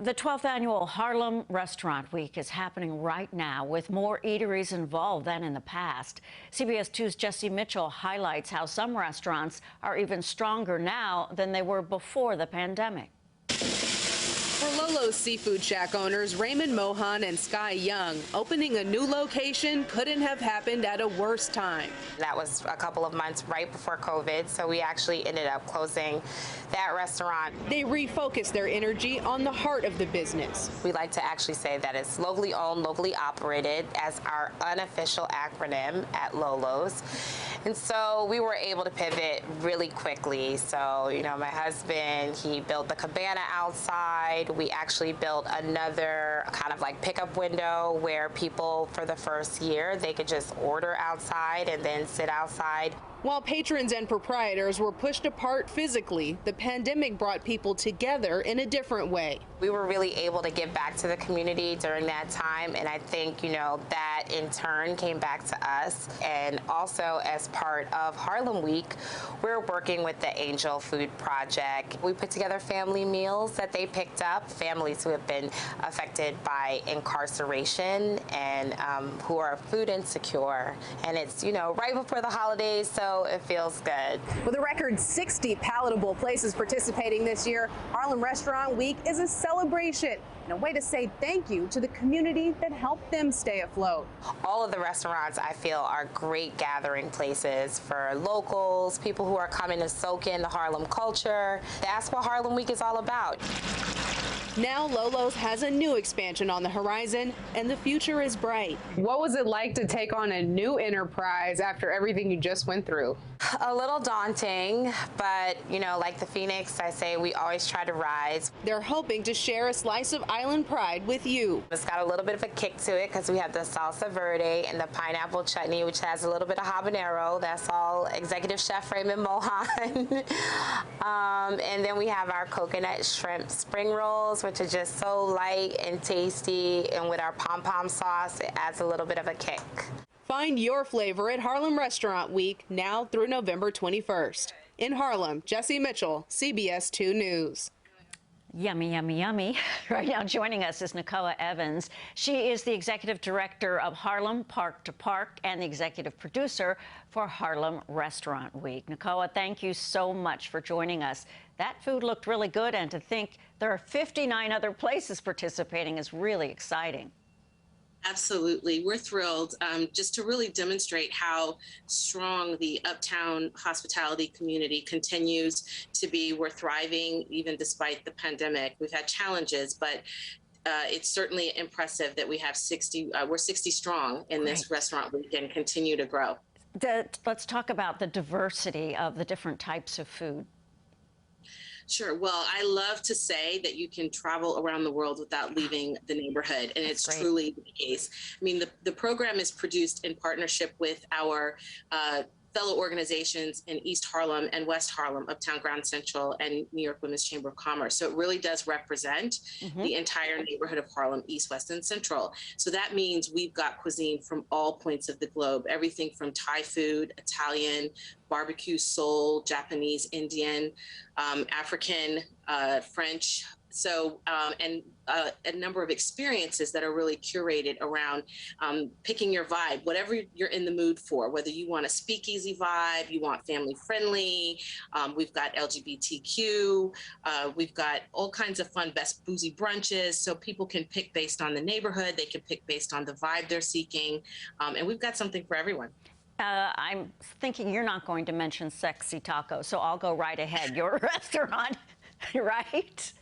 The 12th Annual Harlem Restaurant Week is happening right now with more eateries involved than in the past. CBS 2's Jessi Mitchell highlights how some restaurants are even stronger now than they were before the pandemic. For Lolo's Seafood Shack owners Raymond Mohan and Sky Young, opening a new location couldn't have happened at a worse time. That was a couple of months right before COVID, so we actually ended up closing that restaurant. They refocused their energy on the heart of the business. We like to actually say that it's locally owned, locally operated as our unofficial acronym at Lolo's. And so we were able to pivot really quickly. So, my husband, he built the cabana outside. We actually built another kind of like pickup window where people, for the first year, they could just order outside and then sit outside. While patrons and proprietors were pushed apart physically, the pandemic brought people together in a different way. We were really able to give back to the community during that time, and I think, that in turn came back to us. And also as part of Harlem Week, we're working with the Angel Food Project. We put together family meals that they picked up, families who have been affected by incarceration and who are food insecure. And it's, right before the holidays, so it feels good. With a record 60 palatable places participating this year, Harlem Restaurant Week is a celebration and a way to say thank you to the community that helped them stay afloat. All of the restaurants, I feel, are great gathering places for locals, people who are coming to soak in the Harlem culture. That's what Harlem Week is all about. Now Lolo's has a new expansion on the horizon, and the future is bright. What was it like to take on a new enterprise after everything you just went through? A little daunting, but, like the Phoenix, I say we always try to rise. They're hoping to share a slice of island pride with you. It's got a little bit of a kick to it because we have the salsa verde and the pineapple chutney, which has a little bit of habanero. That's all Executive Chef Raymond Mohan. And then we have our coconut shrimp spring rolls, which are just so light and tasty. And with our pom-pom sauce, it adds a little bit of a kick. Find your flavor at Harlem Restaurant Week now through November 21st. In Harlem, Jessi Mitchell, CBS 2 News. Yummy, yummy, yummy. Right now joining us is Nikoa Evans. She is the executive director of Harlem Park to Park and the executive producer for Harlem Restaurant Week. Nikoa, thank you so much for joining us. That food looked really good, and to think there are 59 other places participating is really exciting. Absolutely. We're thrilled just to really demonstrate how strong the Uptown hospitality community continues to be. We're thriving even despite the pandemic. We've had challenges, but it's certainly impressive that we have 60, we're 60 strong in this restaurant week and continue to grow. Let's talk about the diversity of the different types of food. Sure. Well, I love to say that you can travel around the world without leaving the neighborhood, and it's truly the case. I mean, the program is produced in partnership with our fellow organizations in East Harlem and West Harlem, Uptown Grand Central, and New York Women's Chamber of Commerce. So it really does represent the entire neighborhood of Harlem, East, West, and Central. So that means we've got cuisine from all points of the globe, everything from Thai food, Italian, barbecue, soul, Japanese, Indian, African, French. So, and a number of experiences that are really curated around picking your vibe, whatever you're in the mood for, whether you want a speakeasy vibe, you want family friendly, we've got LGBTQ, we've got all kinds of fun, best boozy brunches, so people can pick based on the neighborhood, they can pick based on the vibe they're seeking, and we've got something for everyone. I'm thinking you're not going to mention Sexy Taco, so I'll go right ahead. Your restaurant, right?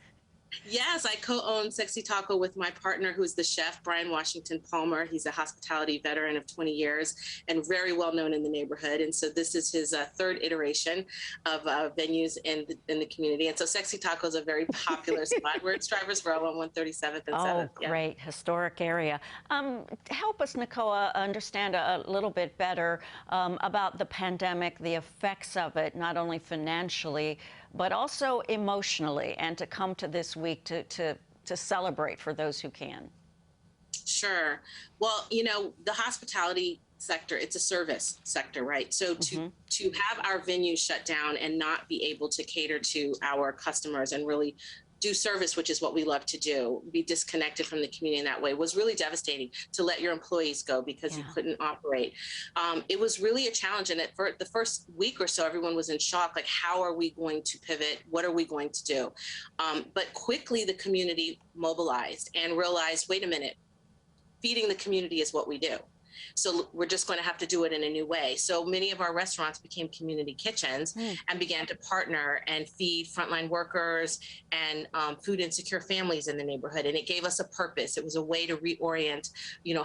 Yes, I co-own Sexy Taco with my partner, who's the chef, Brian Washington Palmer. He's a hospitality veteran of 20 years and very well known in the neighborhood. And so this is his third iteration of venues in the community. And so Sexy Taco is a very popular spot. We're at Strivers Row on 137th and 7th. Oh, great. Historic area. Help us, Nikoa, understand a little bit better about the pandemic, the effects of it, not only financially, but also emotionally, and to come to this week to celebrate for those who can. Sure. Well, the hospitality sector, it's a service sector, right? So to have our venues shut down and not be able to cater to our customers and really do service, which is what we love to do, be disconnected from the community in that way, was really devastating. To let your employees go because you couldn't operate. It was really a challenge. And the first week or so, everyone was in shock, like, how are we going to pivot? What are we going to do? But quickly the community mobilized and realized, wait a minute, feeding the community is what we do. So we're just going to have to do it in a new way. So many of our restaurants became community kitchens and began to partner and feed frontline workers and food insecure families in the neighborhood. And it gave us a purpose. It was a way to reorient,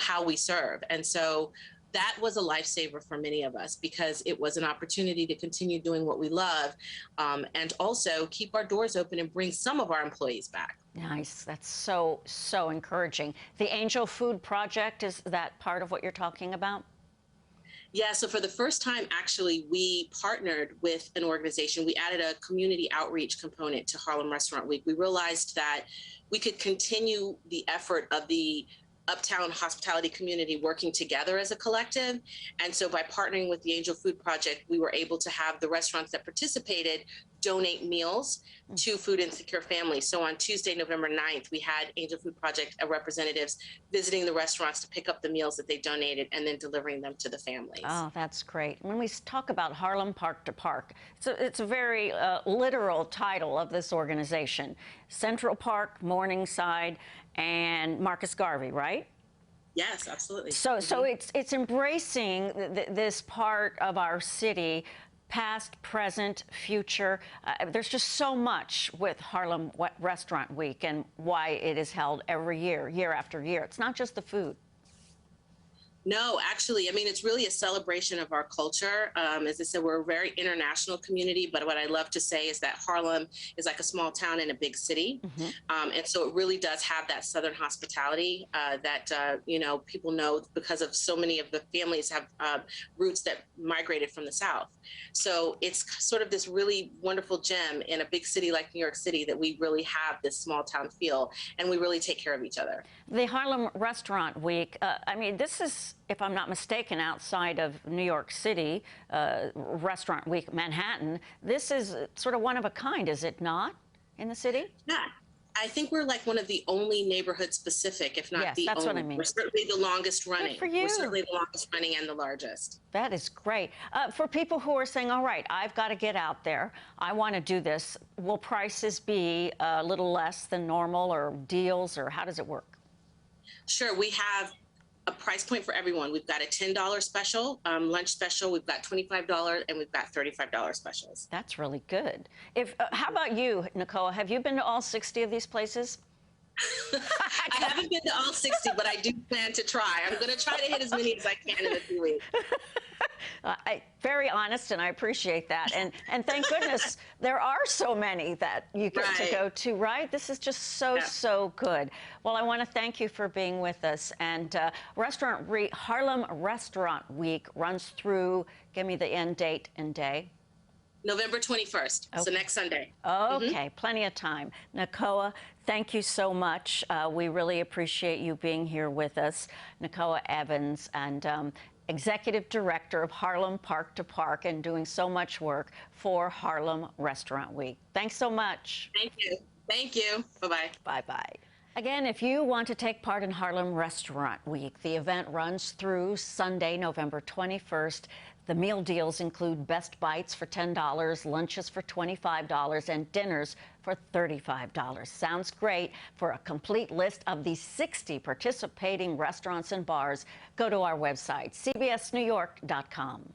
how we serve. And so that was a lifesaver for many of us because it was an opportunity to continue doing what we love and also keep our doors open and bring some of our employees back. Nice. That's so encouraging. The Angel Food Project, is that part of what you're talking about? Yeah, so for the first time, actually, we partnered with an organization. We added a community outreach component to Harlem Restaurant Week. We realized that we could continue the effort of the Uptown hospitality community working together as a collective. And so by partnering with the Angel Food Project, we were able to have the restaurants that participated donate meals to food insecure families. So on Tuesday, November 9th, we had Angel Food Project representatives visiting the restaurants to pick up the meals that they donated and then delivering them to the families. Oh, that's great. When we talk about Harlem Park to Park, so it's a very literal title of this organization. Central Park, Morningside, and Marcus Garvey, right? Yes, absolutely. So it's embracing this part of our city, past, present, future. There's just so much with Harlem Restaurant Week and why it is held every year, year after year. It's not just the food. No, actually, I mean, it's really a celebration of our culture. As I said, we're a very international community, but what I love to say is that Harlem is like a small town in a big city. And so it really does have that Southern hospitality that, people know because of so many of the families have roots that migrated from the South. So it's sort of this really wonderful gem in a big city like New York City that we really have this small town feel and we really take care of each other. The Harlem Restaurant Week, I mean, this is, if I'm not mistaken, outside of New York City, Restaurant Week Manhattan, this is sort of one of a kind, is it not, in the city? Yeah. I think we're like one of the only neighborhood specific, if not the that's only. What I mean. We're certainly the longest running. Good for you. We're certainly the longest running and the largest. That is great. For people who are saying, all right, I've got to get out there, I want to do this, will prices be a little less than normal or deals, or how does it work? Sure. We have a price point for everyone. We've got a $10 special, lunch special. We've got $25 and we've got $35 specials. That's really good. How about you, Nikoa? Have you been to all 60 of these places? I haven't been to all 60, but I do plan to try. I'm going to try to hit as many as I can in a few weeks. Very honest, and I appreciate that. And thank goodness there are so many that you get to go to, right? This is just so good. Well, I want to thank you for being with us. And Harlem Restaurant Week runs through, give me the end date and day. November 21st, so next Sunday. Okay, plenty of time. Nikoa, thank you so much. We really appreciate you being here with us. Nikoa Evans, and Executive Director of Harlem Park to Park, and doing so much work for Harlem Restaurant Week. Thanks so much. Thank you. Thank you. Bye-bye. Bye-bye. Again, if you want to take part in Harlem Restaurant Week, the event runs through Sunday, November 21st. The meal deals include best bites for $10, lunches for $25, and dinners for $35. Sounds great. For a complete list of the 60 participating restaurants and bars, go to our website, cbsnewyork.com.